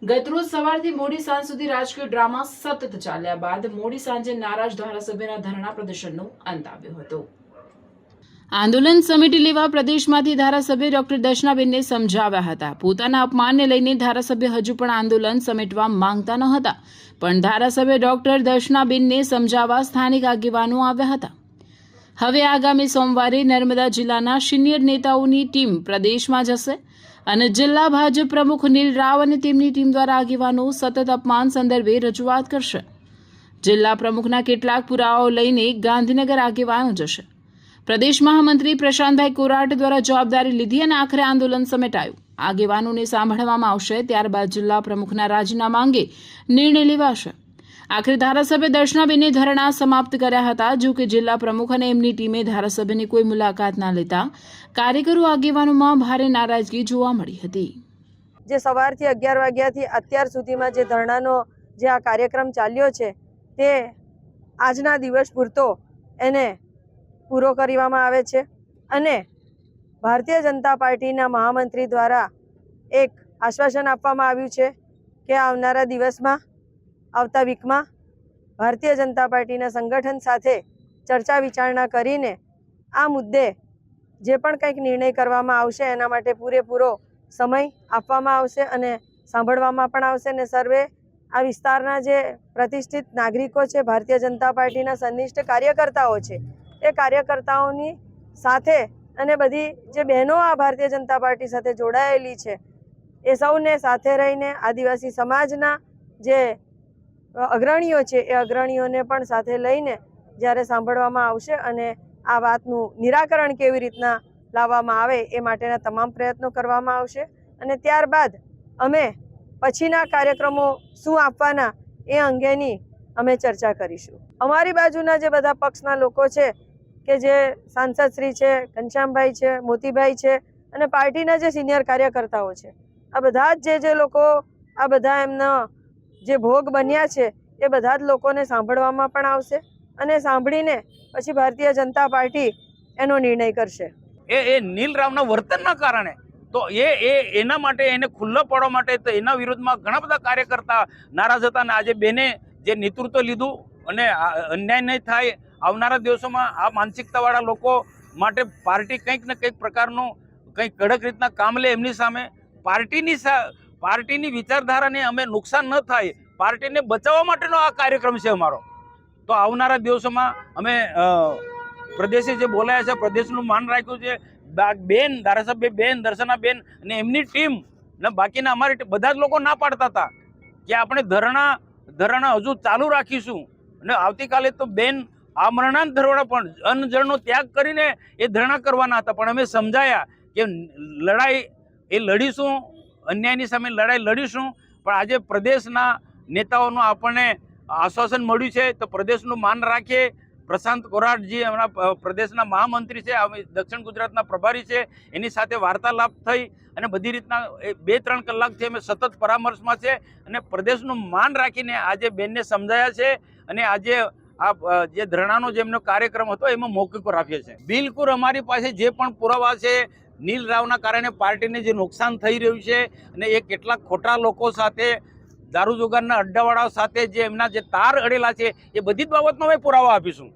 ગતરોજ સવારથી મોડી સાંજ સુધી રાજકીય ડ્રામા સતત ચાલ્યા બાદ મોડી સાંજે નારાજ ધારાસભ્યના ધરણા પ્રદર્શનનો અંત આવ્યો હતો। આંદોલન સમિતિ લેવા પ્રદેશમાંથી ધારાસભ્ય ડોક્ટર દર્શનાબેનને સમજાવ્યા હતા। પોતાના અપમાનને લઈને ધારાસભ્ય હજુ પણ આંદોલન સમેટવા માંગતા ન હતા, પણ ધારાસભ્ય ડોક્ટર દર્શનાબેનને સમજાવવા સ્થાનિક આગેવાનો આવ્યા હતા। હવે આગામી સોમવારે નર્મદા જિલ્લાના સિનિયર નેતાઓની ટીમ પ્રદેશમાં જશે અને જિલ્લા ભાજપ પ્રમુખ નીલ રાવ અને તેમની ટીમ દ્વારા આગેવાનો સતત અપમાન સંદર્ભે રજૂઆત કરશે। જિલ્લા પ્રમુખના કેટલાક પુરાવાઓ લઈને ગાંધીનગર આગેવાનો જશે। પ્રદેશ મહામંત્રી પ્રશાંતભાઈ કોરાટ દ્વારા જવાબદારી લીધી અને આખરે આંદોલન સમેટાયું। આગેવાનોને સાંભળવામાં આવશે, ત્યારબાદ જિલ્લા પ્રમુખના રાજીનામા અંગે નિર્ણય લેવાશે। આખરે ધારાસભ્ય દર્શનાબેને ધરણા સમાપ્ત કર્યા હતા। જો કે જિલ્લા પ્રમુખ અને એમની ટીમે ધારાસભ્યની કોઈ મુલાકાત ના લેતા કાર્યકરો આગેવાનોમાં ભારે નારાજગી જોવા મળી હતી। જે સવારથી 11 વાગ્યાથી અત્યાર સુધીમાં જે ધરણાનો જે આ કાર્યક્રમ ચાલ્યો છે તે આજના દિવસ પૂરતો એને પૂરો કરવામાં આવે છે અને ભારતીય જનતા પાર્ટીના મહામંત્રી દ્વારા એક આશ્વાસન આપવામાં આવ્યું છે કે આવનારા દિવસમાં આવતા વીકમાં ભારતીય જનતા પાર્ટીના સંગઠન સાથે ચર્ચા વિચારણા કરીને આ મુદ્દે જે પણ કંઈક નિર્ણય કરવામાં આવશે એના માટે પૂરેપૂરો સમય આપવામાં આવશે અને સાંભળવામાં પણ આવશે અને સર્વે આ વિસ્તારના જે પ્રતિષ્ઠિત નાગરિકો છે, ભારતીય જનતા પાર્ટીના સંનિષ્ઠ કાર્યકર્તાઓ છે, એ કાર્યકર્તાઓની સાથે અને બધી જે બહેનો આ ભારતીય જનતા પાર્ટી સાથે જોડાયેલી છે એ સૌને સાથે રહીને આદિવાસી સમાજના જે અગ્રણીઓ છે એ અગ્રણીઓને પણ સાથે લઈને જ્યારે સાંભળવામાં આવશે અને આ વાતનું નિરાકરણ કેવી રીતના લાવવામાં આવે એ માટેના તમામ પ્રયત્નો કરવામાં આવશે અને ત્યારબાદ અમે પછીના કાર્યક્રમો શું આપવાના એ અંગેની અમે ચર્ચા કરીશું। અમારી બાજુના જે બધા પક્ષના લોકો છે કે જે સાંસદશ્રી છે, ઘનશ્યામભાઈ છે, મોતીભાઈ છે અને પાર્ટીના જે સિનિયર કાર્યકર્તાઓ છે, આ બધા જ જે લોકો આ બધા એમના જે ભોગ બન્યા છે એ બધા જ લોકોને સાંભળવામાં પણ આવશે અને સાંભળીને પછી ભારતીય જનતા પાર્ટી એનો નિર્ણય કરશે। એ નીલ રાવના વર્તનના કારણે તો એના માટે એને ખુલ્લો પાડવા માટે તો એના વિરુદ્ધમાં ઘણા બધા કાર્યકર્તા નારાજ હતા અને આજે બેને જે નેતૃત્વ લીધું અને અન્યાય નહીં થાય આવનારા દિવસોમાં આ માનસિકતાવાળા લોકો માટે પાર્ટી કંઈક ને કંઈક પ્રકારનું કંઈક કડક રીતના કામ લે એમની સામે પાર્ટીની વિચારધારાને અમે નુકસાન ન થાય પાર્ટીને બચાવવા માટેનો આ કાર્યક્રમ છે અમારો। તો આવનારા દિવસોમાં અમે પ્રદેશે જે બોલાયા છે, પ્રદેશનું માન રાખ્યું છે, બેન ધારાસભ્ય બેન દર્શનાબેન અને એમની ટીમ ને બાકીના અમારી બધા જ લોકો ના પાડતા હતા કે આપણે ધરણા હજુ ચાલુ રાખીશું અને આવતીકાલે તો બેન આ મરણાંત ધરવાના પણ અન્નજળનો ત્યાગ કરીને એ ધરણા કરવાના હતા, પણ અમે સમજાયા કે લડાઈ એ લડીશું, અન્યાયની સામે લડાઈ લડીશું, પણ આજે પ્રદેશના નેતાઓનું આપણને આશ્વાસન મળ્યું છે તો પ્રદેશનું માન રાખીએ। પ્રશાંત કોરાટજી હમણાં પ્રદેશના મહામંત્રી છે, દક્ષિણ ગુજરાતના પ્રભારી છે, એની સાથે વાર્તાલાપ થઈ અને બધી રીતના 2-3 કલાકથી અમે સતત પરામર્શમાં છે અને પ્રદેશનું માન રાખીને આજે બેનને સમજાયા છે અને આજે આ જે ધરણાનો જે એમનો કાર્યક્રમ હતો એમાં મૌખિક પર આપ્યો છે। બિલકુલ અમારી પાસે જે પણ પુરાવા છે નીલ રાવના કારણે પાર્ટીને જે નુકસાન થઈ રહ્યું છે અને એ કેટલાક ખોટા લોકો સાથે દારૂ જુગારના અડ્ડાવાળાઓ સાથે જે એમના જે તાર અડેલા છે એ બધી જ બાબતનો અમે પુરાવા આપીશું।